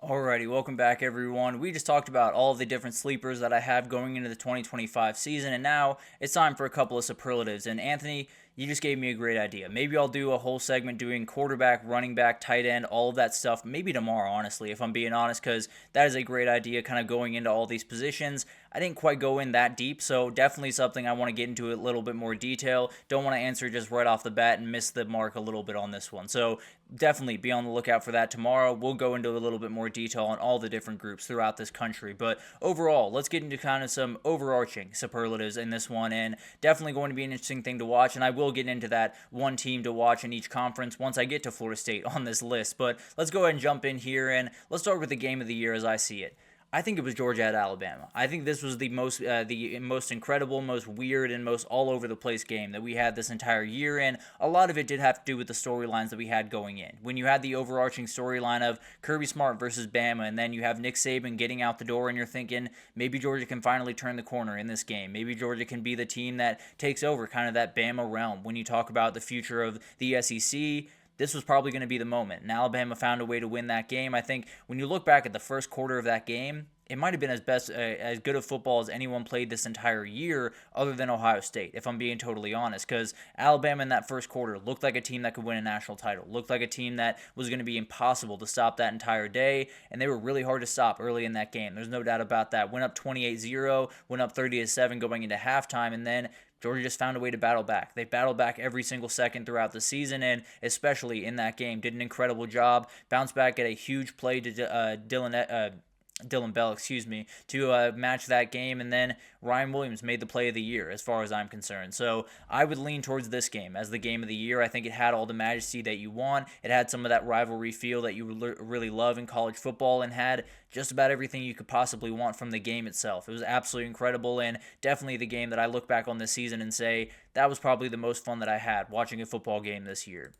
Alrighty, welcome back everyone. We just talked about all of the different sleepers that I have going into the 2025 season, and now it's time for a couple of superlatives. And Anthony, you just gave me a great idea. Maybe I'll do a whole segment doing quarterback, running back, tight end, all of that stuff. Maybe tomorrow, honestly, if I'm being honest, because that is a great idea kind of going into all these positions. I didn't quite go in that deep, so definitely something I want to get into a little bit more detail. Don't want to answer just right off the bat and miss the mark a little bit on this one. So definitely be on the lookout for that tomorrow. We'll go into a little bit more detail on all the different groups throughout this country. But overall, let's get into kind of some overarching superlatives in this one, and definitely going to be an interesting thing to watch. And I will get into that one team to watch in each conference once I get to Florida State on this list. But let's go ahead and jump in here, and let's start with the game of the year as I see it. I think it was Georgia at Alabama. I think this was the most incredible, most weird, and most all over the place game that we had this entire year, and a lot of it did have to do with the storylines that we had going in. When you had the overarching storyline of Kirby Smart versus Bama, and then you have Nick Saban getting out the door, and you're thinking maybe Georgia can finally turn the corner in this game. Maybe Georgia can be the team that takes over kind of that Bama realm. When you talk about the future of the SEC, this was probably going to be the moment. And Alabama found a way to win that game. I think when you look back at the first quarter of that game, it might have been as good of football as anyone played this entire year other than Ohio State, if I'm being totally honest, because Alabama in that first quarter looked like a team that could win a national title, looked like a team that was going to be impossible to stop that entire day, and they were really hard to stop early in that game. There's no doubt about that. Went up 28-0, went up 30-7 going into halftime, and then Georgia just found a way to battle back. They battled back every single second throughout the season, and especially in that game, did an incredible job. Bounced back at a huge play to Dylan Bell, to match that game, and then Ryan Williams made the play of the year as far as I'm concerned. So I would lean towards this game as the game of the year. I think it had all the majesty that you want. It had some of that rivalry feel that you really love in college football, and had just about everything you could possibly want from the game itself. It was absolutely incredible, and definitely the game that I look back on this season and say that was probably the most fun that I had watching a football game this year.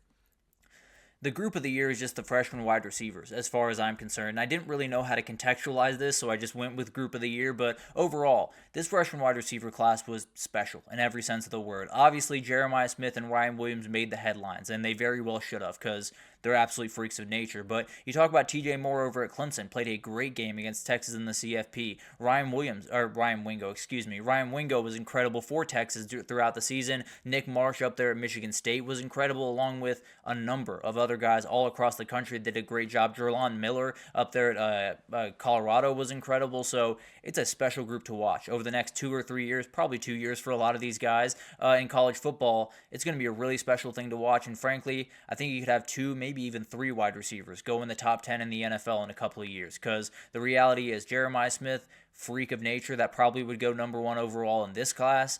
The group of the year is just the freshman wide receivers, as far as I'm concerned. I didn't really know how to contextualize this, so I just went with group of the year. But overall, this freshman wide receiver class was special in every sense of the word. Obviously, Jeremiah Smith and Ryan Williams made the headlines, and they very well should have, because they're absolute freaks of nature. But you talk about TJ Moore over at Clemson, played a great game against Texas in the CFP. Ryan Wingo was incredible for Texas throughout the season. Nick Marsh up there at Michigan State was incredible, along with a number of other guys all across the country that did a great job. Jerlon Miller up there at Colorado was incredible. So it's a special group to watch over the next 2 or 3 years, probably 2 years for a lot of these guys in college football. It's going to be a really special thing to watch, and frankly, I think you could have 2, maybe even 3 wide receivers go in the top 10 in the NFL in a couple of years, because the reality is Jeremiah Smith, freak of nature that probably would go number 1 overall in this class,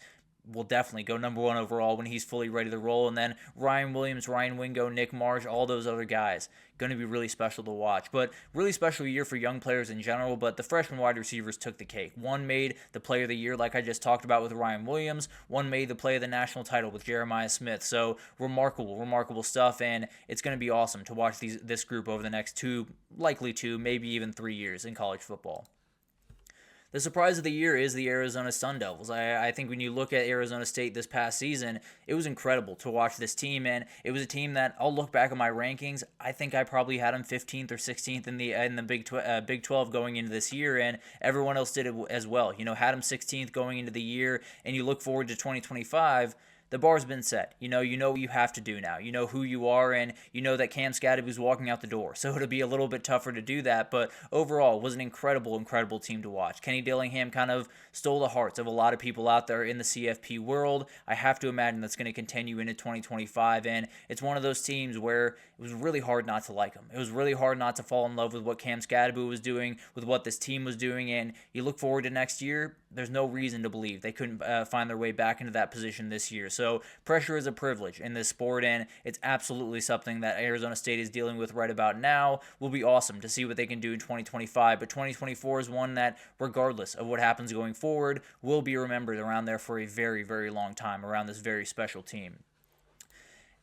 will definitely go number 1 overall when he's fully ready to roll. And then Ryan Williams, Ryan Wingo, Nick Marsh, all those other guys, going to be really special to watch. But really special year for young players in general, but the freshman wide receivers took the cake. One made the play of the year, like I just talked about with Ryan Williams. One made the play of the national title with Jeremiah Smith. So remarkable stuff, and it's going to be awesome to watch this group over the next 2, likely 2, maybe even 3 years in college football. The surprise of the year is the Arizona Sun Devils. I think when you look at Arizona State this past season, it was incredible to watch this team, and it was a team that I'll look back at my rankings. I think I probably had them 15th or 16th in the Big 12 going into this year, and everyone else did it as well. Had them 16th going into the year, and you look forward to 2025. The bar's been set. You know what you have to do now. You know who you are, and you know that Cam Scadaboo's walking out the door. So it'll be a little bit tougher to do that, but overall, it was an incredible team to watch. Kenny Dillingham kind of stole the hearts of a lot of people out there in the CFP world. I have to imagine that's going to continue into 2025, and it's one of those teams where it was really hard not to like him. It was really hard not to fall in love with what Cam Scadaboo was doing, with what this team was doing, and you look forward to next year, there's no reason to believe they couldn't find their way back into that position this year. So pressure is a privilege in this sport, and it's absolutely something that Arizona State is dealing with right about now. Will be awesome to see what they can do in 2025, but 2024 is one that, regardless of what happens going forward, will be remembered around there for a very long time around this very special team.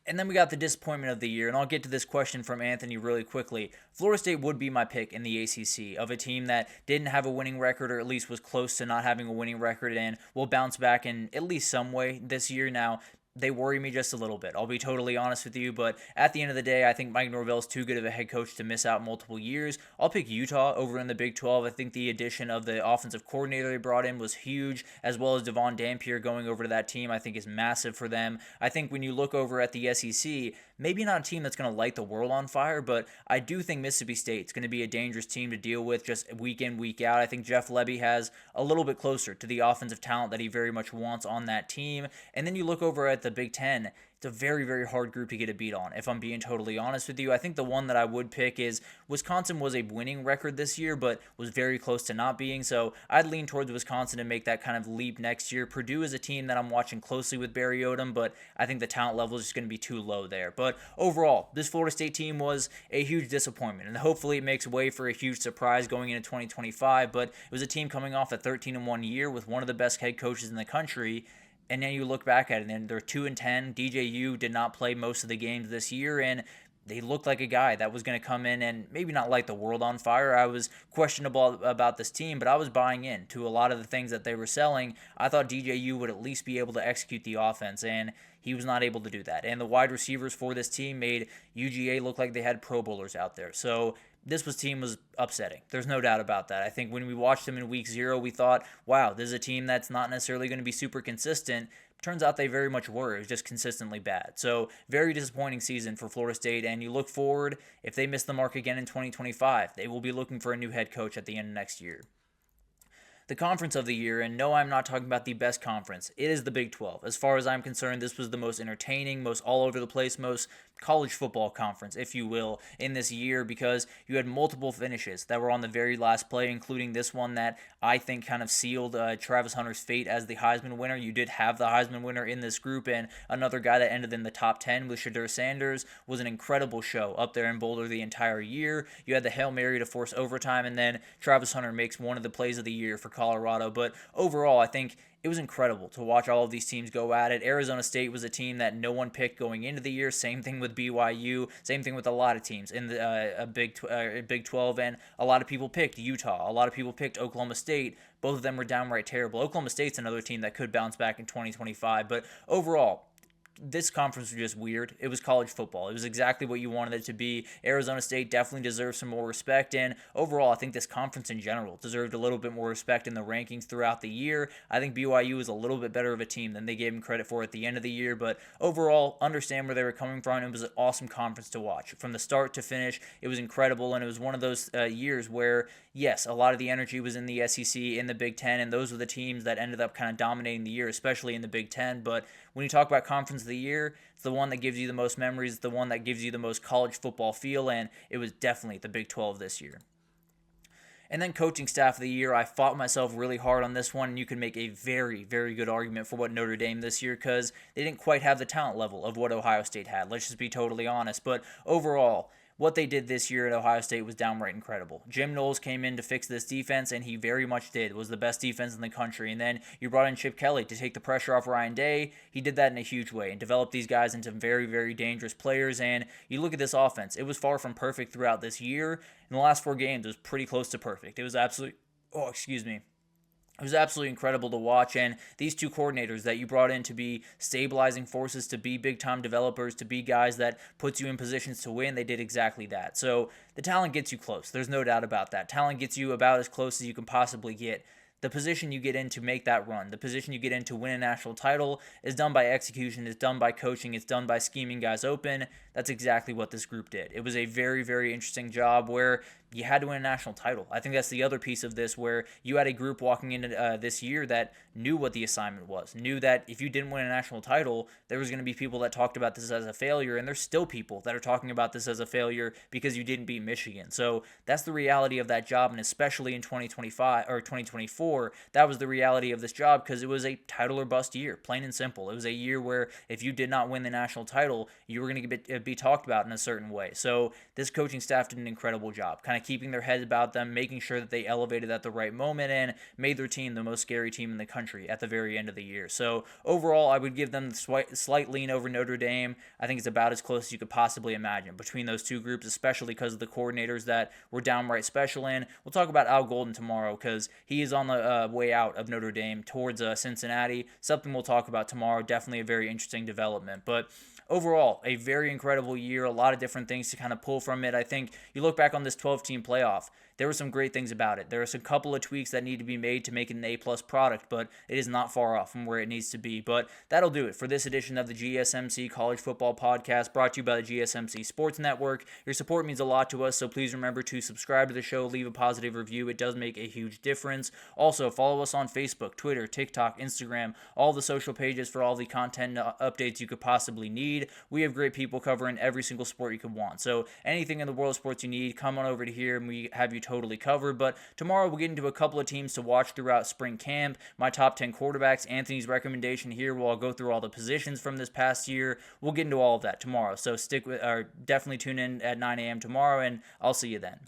And then we got the disappointment of the year, and I'll get to this question from Anthony really quickly. Florida State would be my pick in the ACC of a team that didn't have a winning record, or at least was close to not having a winning record, and will bounce back in at least some way this year. Now, they worry me just a little bit. I'll be totally honest with you, but at the end of the day, I think Mike Norvell's too good of a head coach to miss out multiple years. I'll pick Utah over in the Big 12. I think the addition of the offensive coordinator they brought in was huge, as well as Devon Dampier going over to that team, I think is massive for them. I think when you look over at the SEC, maybe not a team that's going to light the world on fire, but I do think Mississippi State's going to be a dangerous team to deal with just week in, week out. I think Jeff Lebby has a little bit closer to the offensive talent that he very much wants on that team. And then you look over at the Big Ten, it's a very, very hard group to get a beat on, if I'm being totally honest with you. I think the one that I would pick is Wisconsin was a winning record this year, but was very close to not being, so I'd lean towards Wisconsin to make that kind of leap next year. Purdue is a team that I'm watching closely with Barry Odom, but I think the talent level is just going to be too low there. But overall, this Florida State team was a huge disappointment, and hopefully it makes way for a huge surprise going into 2025, but it was a team coming off a 13-1 year with one of the best head coaches in the country. And then you look back at it, and they're 2-10. DJU did not play most of the games this year, and they looked like a guy that was going to come in and maybe not light the world on fire. I was questionable about this team, but I was buying in to a lot of the things that they were selling. I thought DJU would at least be able to execute the offense, and he was not able to do that. And the wide receivers for this team made UGA look like they had Pro Bowlers out there. So this team was upsetting. There's no doubt about that. I think when we watched them in week 0, we thought, wow, this is a team that's not necessarily going to be super consistent. Turns out they very much were. It was just consistently bad. So very disappointing season for Florida State. And you look forward, if they miss the mark again in 2025, they will be looking for a new head coach at the end of next year. The conference of the year, and no, I'm not talking about the best conference. It is the Big 12. As far as I'm concerned, this was the most entertaining, most all over the place, most college football conference, if you will, in this year, because you had multiple finishes that were on the very last play, including this one that I think kind of sealed Travis Hunter's fate as the Heisman winner. You did have the Heisman winner in this group, and another guy that ended in the top 10 with Shedeur Sanders was an incredible show up there in Boulder the entire year. You had the Hail Mary to force overtime, and then Travis Hunter makes one of the plays of the year for Colorado. But overall, I think it was incredible to watch all of these teams go at it. Arizona State was a team that no one picked going into the year. Same thing with BYU. Same thing with a lot of teams in the Big 12. And a lot of people picked Utah. A lot of people picked Oklahoma State. Both of them were downright terrible. Oklahoma State's another team that could bounce back in 2025. But overall, this conference was just weird. It was college football. It was exactly what you wanted it to be. Arizona State definitely deserves some more respect, and overall, I think this conference in general deserved a little bit more respect in the rankings throughout the year. I think BYU is a little bit better of a team than they gave him credit for at the end of the year, but overall, understand where they were coming from. It was an awesome conference to watch. From the start to finish, it was incredible, and it was one of those years where, yes, a lot of the energy was in the SEC, in the Big Ten, and those were the teams that ended up kind of dominating the year, especially in the Big Ten, but when you talk about conference of the year, it's the one that gives you the most memories, it's the one that gives you the most college football feel, and it was definitely the Big 12 this year. And then coaching staff of the year, I fought myself really hard on this one, and you can make a very, very good argument for what Notre Dame this year because they didn't quite have the talent level of what Ohio State had. Let's just be totally honest. But overall, what they did this year at Ohio State was downright incredible. Jim Knowles came in to fix this defense, and he very much did. It was the best defense in the country. And then you brought in Chip Kelly to take the pressure off Ryan Day. He did that in a huge way and developed these guys into very, very dangerous players. And you look at this offense, it was far from perfect throughout this year. In the last 4 games, it was pretty close to perfect. It was absolutely, it was absolutely incredible to watch, and these two coordinators that you brought in to be stabilizing forces, to be big-time developers, to be guys that puts you in positions to win, they did exactly that. So the talent gets you close. There's no doubt about that. Talent gets you about as close as you can possibly get. The position you get in to make that run, the position you get in to win a national title is done by execution, it's done by coaching, it's done by scheming guys open. That's exactly what this group did. It was a very, very interesting job where you had to win a national title. I think that's the other piece of this where you had a group walking into this year that knew what the assignment was, knew that if you didn't win a national title, there was going to be people that talked about this as a failure, and there's still people that are talking about this as a failure because you didn't beat Michigan. So that's the reality of that job, and especially in 2025 or 2024, that was the reality of this job because it was a title or bust year, plain and simple. It was a year where if you did not win the national title, you were going to be talked about in a certain way. So this coaching staff did an incredible job, kind of of keeping their heads about them, making sure that they elevated at the right moment and made their team the most scary team in the country at the very end of the year. So overall, I would give them the slight lean over Notre Dame. I think it's about as close as you could possibly imagine between those two groups, especially because of the coordinators that were downright special in. We'll talk about Al Golden tomorrow because he is on the way out of Notre Dame towards Cincinnati. Something we'll talk about tomorrow. Definitely a very interesting development. But overall, a very incredible year. A lot of different things to kind of pull from it. I think you look back on this 12-team playoff, there were some great things about it. There are some couple of tweaks that need to be made to make it an A-plus product, but it is not far off from where it needs to be. But that'll do it for this edition of the GSMC College Football Podcast, brought to you by the GSMC Sports Network. Your support means a lot to us, so please remember to subscribe to the show, leave a positive review. It does make a huge difference. Also, follow us on Facebook, Twitter, TikTok, Instagram, all the social pages for all the content updates you could possibly need. We have great people covering every single sport you could want. So anything in the world of sports you need, come on over to here and we have you totally covered. But tomorrow we'll get into a couple of teams to watch throughout spring camp, my top 10 quarterbacks, Anthony's recommendation here where I'll go through all the positions from this past year. We'll get into all of that tomorrow. So definitely tune in at 9 a.m. tomorrow, and I'll see you then.